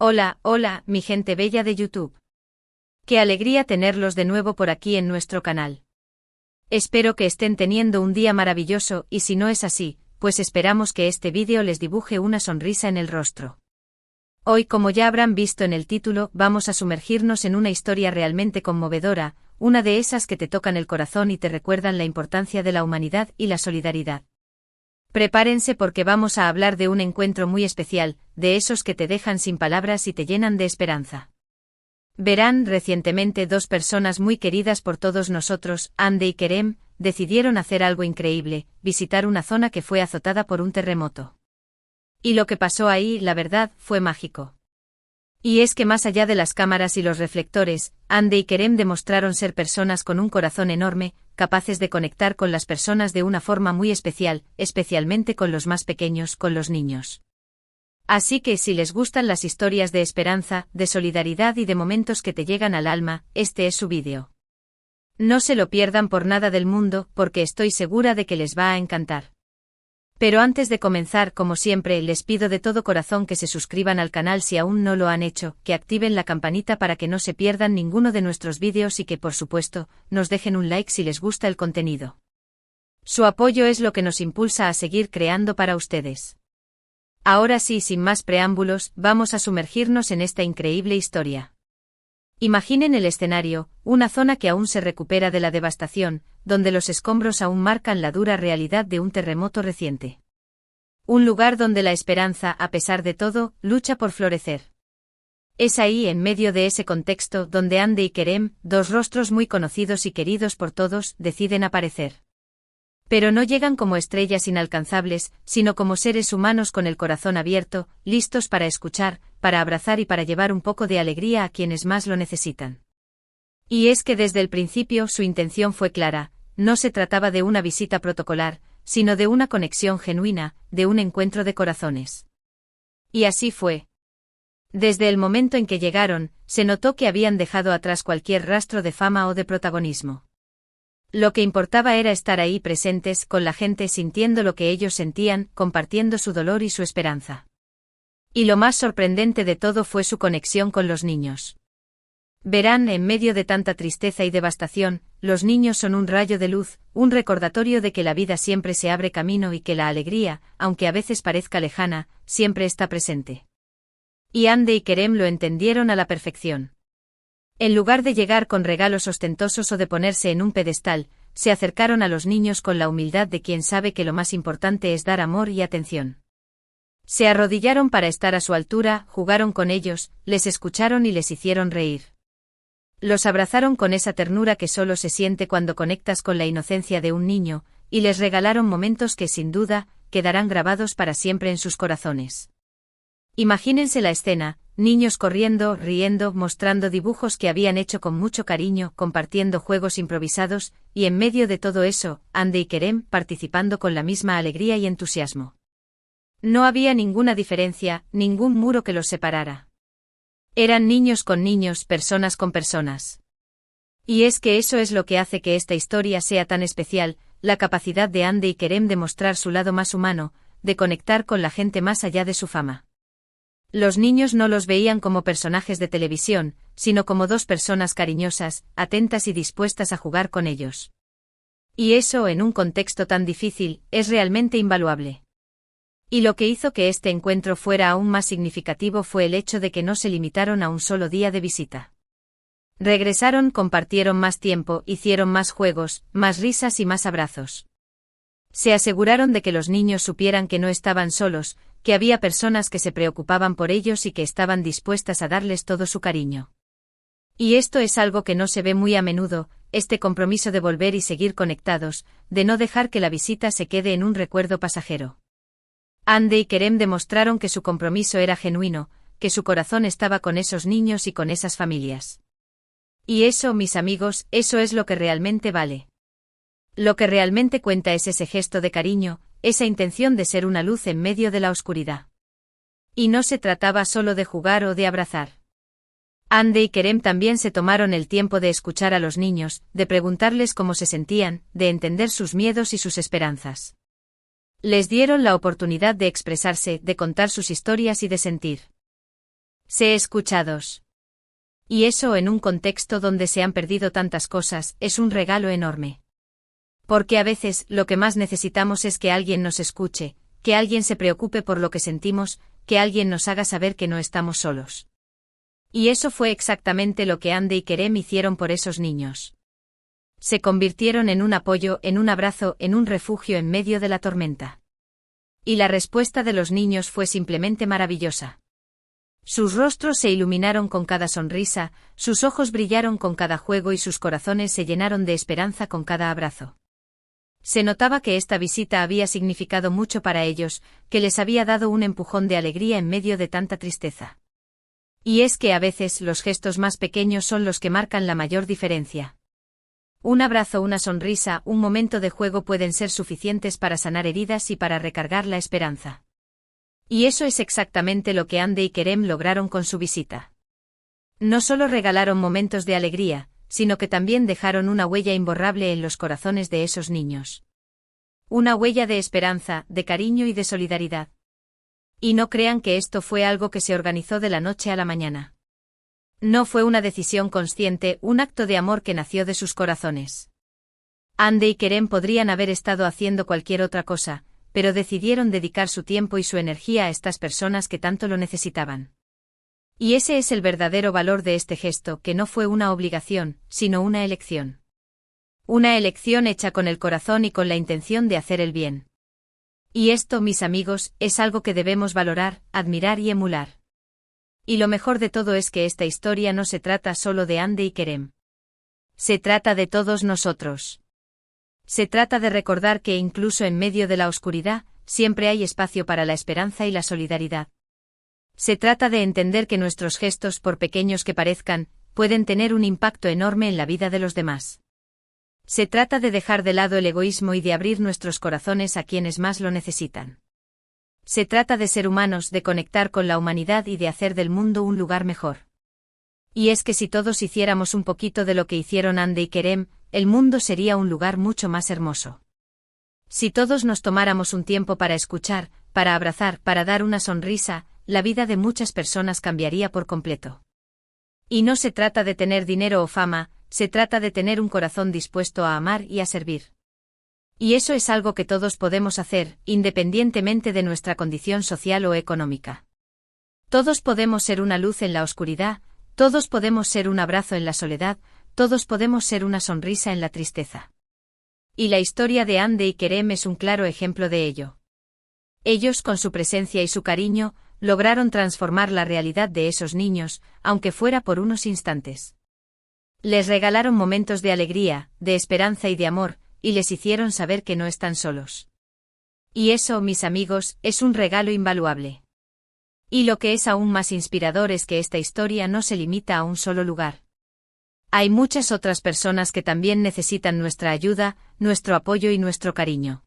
Hola, hola, mi gente bella de YouTube. Qué alegría tenerlos de nuevo por aquí en nuestro canal. Espero que estén teniendo un día maravilloso y si no es así, pues esperamos que este vídeo les dibuje una sonrisa en el rostro. Hoy, como ya habrán visto en el título, vamos a sumergirnos en una historia realmente conmovedora, una de esas que te tocan el corazón y te recuerdan la importancia de la humanidad y la solidaridad. Prepárense porque vamos a hablar de un encuentro muy especial, de esos que te dejan sin palabras y te llenan de esperanza. Verán, recientemente dos personas muy queridas por todos nosotros, Ande y Kerem, decidieron hacer algo increíble, visitar una zona que fue azotada por un terremoto. Y lo que pasó ahí, la verdad, fue mágico. Y es que más allá de las cámaras y los reflectores, Ande y Kerem demostraron ser personas con un corazón enorme, capaces de conectar con las personas de una forma muy especial, especialmente con los más pequeños, con los niños. Así que si les gustan las historias de esperanza, de solidaridad y de momentos que te llegan al alma, este es su vídeo. No se lo pierdan por nada del mundo, porque estoy segura de que les va a encantar. Pero antes de comenzar, como siempre, les pido de todo corazón que se suscriban al canal si aún no lo han hecho, que activen la campanita para que no se pierdan ninguno de nuestros vídeos y que, por supuesto, nos dejen un like si les gusta el contenido. Su apoyo es lo que nos impulsa a seguir creando para ustedes. Ahora sí, sin más preámbulos, vamos a sumergirnos en esta increíble historia. Imaginen el escenario, una zona que aún se recupera de la devastación, donde los escombros aún marcan la dura realidad de un terremoto reciente. Un lugar donde la esperanza, a pesar de todo, lucha por florecer. Es ahí, en medio de ese contexto, donde Ande y Kerem, dos rostros muy conocidos y queridos por todos, deciden aparecer. Pero no llegan como estrellas inalcanzables, sino como seres humanos con el corazón abierto, listos para escuchar, para abrazar y para llevar un poco de alegría a quienes más lo necesitan. Y es que desde el principio su intención fue clara, no se trataba de una visita protocolar, sino de una conexión genuina, de un encuentro de corazones. Y así fue. Desde el momento en que llegaron, se notó que habían dejado atrás cualquier rastro de fama o de protagonismo. Lo que importaba era estar ahí presentes, con la gente sintiendo lo que ellos sentían, compartiendo su dolor y su esperanza. Y lo más sorprendente de todo fue su conexión con los niños. Verán, en medio de tanta tristeza y devastación, los niños son un rayo de luz, un recordatorio de que la vida siempre se abre camino y que la alegría, aunque a veces parezca lejana, siempre está presente. Y Ande y Kerem lo entendieron a la perfección. En lugar de llegar con regalos ostentosos o de ponerse en un pedestal, se acercaron a los niños con la humildad de quien sabe que lo más importante es dar amor y atención. Se arrodillaron para estar a su altura, jugaron con ellos, les escucharon y les hicieron reír. Los abrazaron con esa ternura que solo se siente cuando conectas con la inocencia de un niño, y les regalaron momentos que sin duda, quedarán grabados para siempre en sus corazones. Imagínense la escena, niños corriendo, riendo, mostrando dibujos que habían hecho con mucho cariño, compartiendo juegos improvisados, y en medio de todo eso, Ande y Kerem participando con la misma alegría y entusiasmo. No había ninguna diferencia, ningún muro que los separara. Eran niños con niños, personas con personas. Y es que eso es lo que hace que esta historia sea tan especial, la capacidad de Ande y Kerem de mostrar su lado más humano, de conectar con la gente más allá de su fama. Los niños no los veían como personajes de televisión, sino como dos personas cariñosas, atentas y dispuestas a jugar con ellos. Y eso, en un contexto tan difícil, es realmente invaluable. Y lo que hizo que este encuentro fuera aún más significativo fue el hecho de que no se limitaron a un solo día de visita. Regresaron, compartieron más tiempo, hicieron más juegos, más risas y más abrazos. Se aseguraron de que los niños supieran que no estaban solos, que había personas que se preocupaban por ellos y que estaban dispuestas a darles todo su cariño. Y esto es algo que no se ve muy a menudo, este compromiso de volver y seguir conectados, de no dejar que la visita se quede en un recuerdo pasajero. Ande y Kerem demostraron que su compromiso era genuino, que su corazón estaba con esos niños y con esas familias. Y eso, mis amigos, eso es lo que realmente vale. Lo que realmente cuenta es ese gesto de cariño, esa intención de ser una luz en medio de la oscuridad. Y no se trataba solo de jugar o de abrazar. Ande y Kerem también se tomaron el tiempo de escuchar a los niños, de preguntarles cómo se sentían, de entender sus miedos y sus esperanzas. Les dieron la oportunidad de expresarse, de contar sus historias y de sentir. Sé escuchados. Y eso en un contexto donde se han perdido tantas cosas, es un regalo enorme. Porque a veces lo que más necesitamos es que alguien nos escuche, que alguien se preocupe por lo que sentimos, que alguien nos haga saber que no estamos solos. Y eso fue exactamente lo que Andy y Kerem hicieron por esos niños. Se convirtieron en un apoyo, en un abrazo, en un refugio en medio de la tormenta. Y la respuesta de los niños fue simplemente maravillosa. Sus rostros se iluminaron con cada sonrisa, sus ojos brillaron con cada juego y sus corazones se llenaron de esperanza con cada abrazo. Se notaba que esta visita había significado mucho para ellos, que les había dado un empujón de alegría en medio de tanta tristeza. Y es que a veces los gestos más pequeños son los que marcan la mayor diferencia. Un abrazo, una sonrisa, un momento de juego pueden ser suficientes para sanar heridas y para recargar la esperanza. Y eso es exactamente lo que Andy y Kerem lograron con su visita. No solo regalaron momentos de alegría, sino que también dejaron una huella imborrable en los corazones de esos niños. Una huella de esperanza, de cariño y de solidaridad. Y no crean que esto fue algo que se organizó de la noche a la mañana. No fue una decisión consciente, un acto de amor que nació de sus corazones. Andy y Kerem podrían haber estado haciendo cualquier otra cosa, pero decidieron dedicar su tiempo y su energía a estas personas que tanto lo necesitaban. Y ese es el verdadero valor de este gesto, que no fue una obligación, sino una elección. Una elección hecha con el corazón y con la intención de hacer el bien. Y esto, mis amigos, es algo que debemos valorar, admirar y emular. Y lo mejor de todo es que esta historia no se trata solo de Andy y Kerem. Se trata de todos nosotros. Se trata de recordar que incluso en medio de la oscuridad, siempre hay espacio para la esperanza y la solidaridad. Se trata de entender que nuestros gestos, por pequeños que parezcan, pueden tener un impacto enorme en la vida de los demás. Se trata de dejar de lado el egoísmo y de abrir nuestros corazones a quienes más lo necesitan. Se trata de ser humanos, de conectar con la humanidad y de hacer del mundo un lugar mejor. Y es que si todos hiciéramos un poquito de lo que hicieron Andy y Kerem, el mundo sería un lugar mucho más hermoso. Si todos nos tomáramos un tiempo para escuchar, para abrazar, para dar una sonrisa, la vida de muchas personas cambiaría por completo. Y no se trata de tener dinero o fama, se trata de tener un corazón dispuesto a amar y a servir. Y eso es algo que todos podemos hacer, independientemente de nuestra condición social o económica. Todos podemos ser una luz en la oscuridad, todos podemos ser un abrazo en la soledad, todos podemos ser una sonrisa en la tristeza. Y la historia de Andy y Kerem es un claro ejemplo de ello. Ellos, con su presencia y su cariño, lograron transformar la realidad de esos niños, aunque fuera por unos instantes. Les regalaron momentos de alegría, de esperanza y de amor, y les hicieron saber que no están solos. Y eso, mis amigos, es un regalo invaluable. Y lo que es aún más inspirador es que esta historia no se limita a un solo lugar. Hay muchas otras personas que también necesitan nuestra ayuda, nuestro apoyo y nuestro cariño.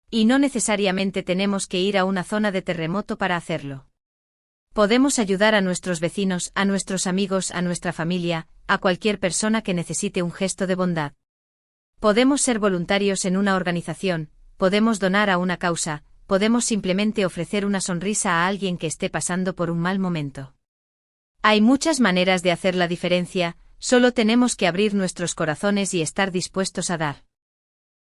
Y no necesariamente tenemos que ir a una zona de terremoto para hacerlo. Podemos ayudar a nuestros vecinos, a nuestros amigos, a nuestra familia, a cualquier persona que necesite un gesto de bondad. Podemos ser voluntarios en una organización, podemos donar a una causa, podemos simplemente ofrecer una sonrisa a alguien que esté pasando por un mal momento. Hay muchas maneras de hacer la diferencia, solo tenemos que abrir nuestros corazones y estar dispuestos a dar.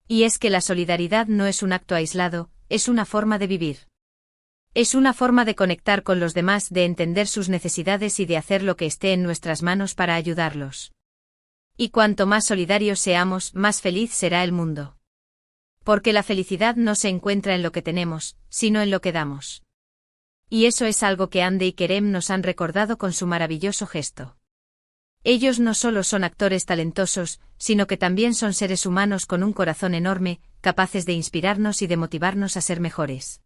Y es que la solidaridad no es un acto aislado, es una forma de vivir. Es una forma de conectar con los demás, de entender sus necesidades y de hacer lo que esté en nuestras manos para ayudarlos. Y cuanto más solidarios seamos, más feliz será el mundo. Porque la felicidad no se encuentra en lo que tenemos, sino en lo que damos. Y eso es algo que Andy y Kerem nos han recordado con su maravilloso gesto. Ellos no solo son actores talentosos, sino que también son seres humanos con un corazón enorme, capaces de inspirarnos y de motivarnos a ser mejores.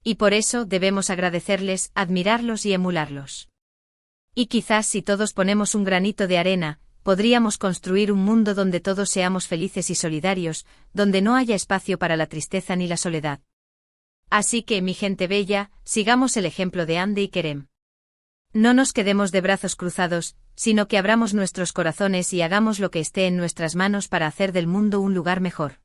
Y por eso debemos agradecerles, admirarlos y emularlos. Y quizás si todos ponemos un granito de arena, podríamos construir un mundo donde todos seamos felices y solidarios, donde no haya espacio para la tristeza ni la soledad. Así que, mi gente bella, sigamos el ejemplo de Andy y Kerem. No nos quedemos de brazos cruzados, sino que abramos nuestros corazones y hagamos lo que esté en nuestras manos para hacer del mundo un lugar mejor.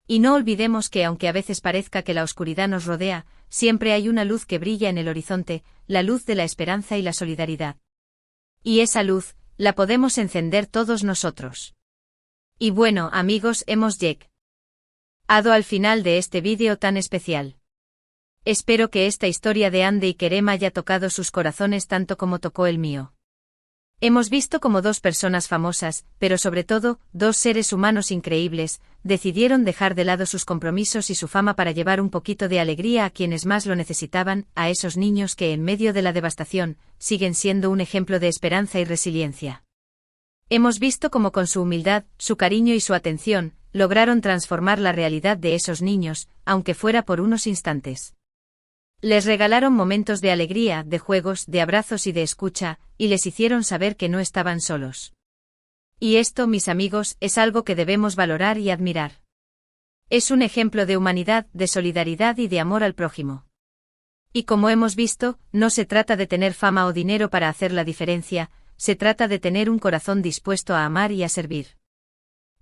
Y no olvidemos que aunque a veces parezca que la oscuridad nos rodea, siempre hay una luz que brilla en el horizonte, la luz de la esperanza y la solidaridad. Y esa luz, la podemos encender todos nosotros. Y bueno, amigos, hemos llegado al final de este vídeo tan especial. Espero que esta historia de Ande y Kerem haya tocado sus corazones tanto como tocó el mío. Hemos visto cómo dos personas famosas, pero sobre todo, dos seres humanos increíbles, decidieron dejar de lado sus compromisos y su fama para llevar un poquito de alegría a quienes más lo necesitaban, a esos niños que en medio de la devastación, siguen siendo un ejemplo de esperanza y resiliencia. Hemos visto cómo con su humildad, su cariño y su atención, lograron transformar la realidad de esos niños, aunque fuera por unos instantes. Les regalaron momentos de alegría, de juegos, de abrazos y de escucha, y les hicieron saber que no estaban solos. Y esto, mis amigos, es algo que debemos valorar y admirar. Es un ejemplo de humanidad, de solidaridad y de amor al prójimo. Y como hemos visto, no se trata de tener fama o dinero para hacer la diferencia, se trata de tener un corazón dispuesto a amar y a servir.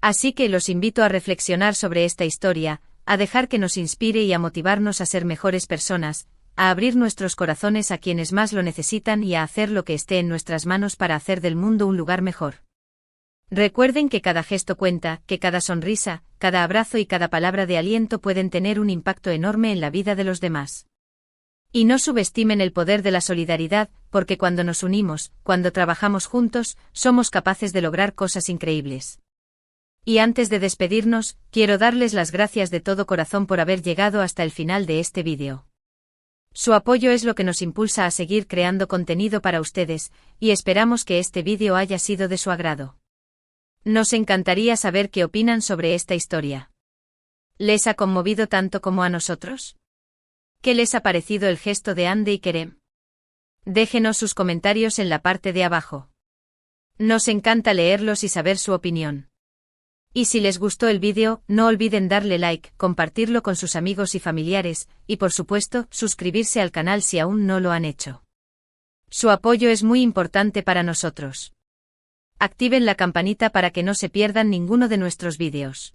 Así que los invito a reflexionar sobre esta historia, a dejar que nos inspire y a motivarnos a ser mejores personas, a abrir nuestros corazones a quienes más lo necesitan y a hacer lo que esté en nuestras manos para hacer del mundo un lugar mejor. Recuerden que cada gesto cuenta, que cada sonrisa, cada abrazo y cada palabra de aliento pueden tener un impacto enorme en la vida de los demás. Y no subestimen el poder de la solidaridad, porque cuando nos unimos, cuando trabajamos juntos, somos capaces de lograr cosas increíbles. Y antes de despedirnos, quiero darles las gracias de todo corazón por haber llegado hasta el final de este vídeo. Su apoyo es lo que nos impulsa a seguir creando contenido para ustedes, y esperamos que este vídeo haya sido de su agrado. Nos encantaría saber qué opinan sobre esta historia. ¿Les ha conmovido tanto como a nosotros? ¿Qué les ha parecido el gesto de Ande y Kerem? Déjenos sus comentarios en la parte de abajo. Nos encanta leerlos y saber su opinión. Y si les gustó el vídeo, no olviden darle like, compartirlo con sus amigos y familiares, y por supuesto, suscribirse al canal si aún no lo han hecho. Su apoyo es muy importante para nosotros. Activen la campanita para que no se pierdan ninguno de nuestros vídeos.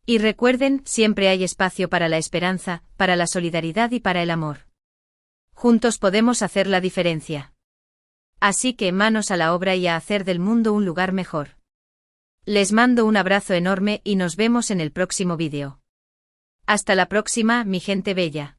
Y recuerden, siempre hay espacio para la esperanza, para la solidaridad y para el amor. Juntos podemos hacer la diferencia. Así que manos a la obra y a hacer del mundo un lugar mejor. Les mando un abrazo enorme y nos vemos en el próximo vídeo. Hasta la próxima, mi gente bella.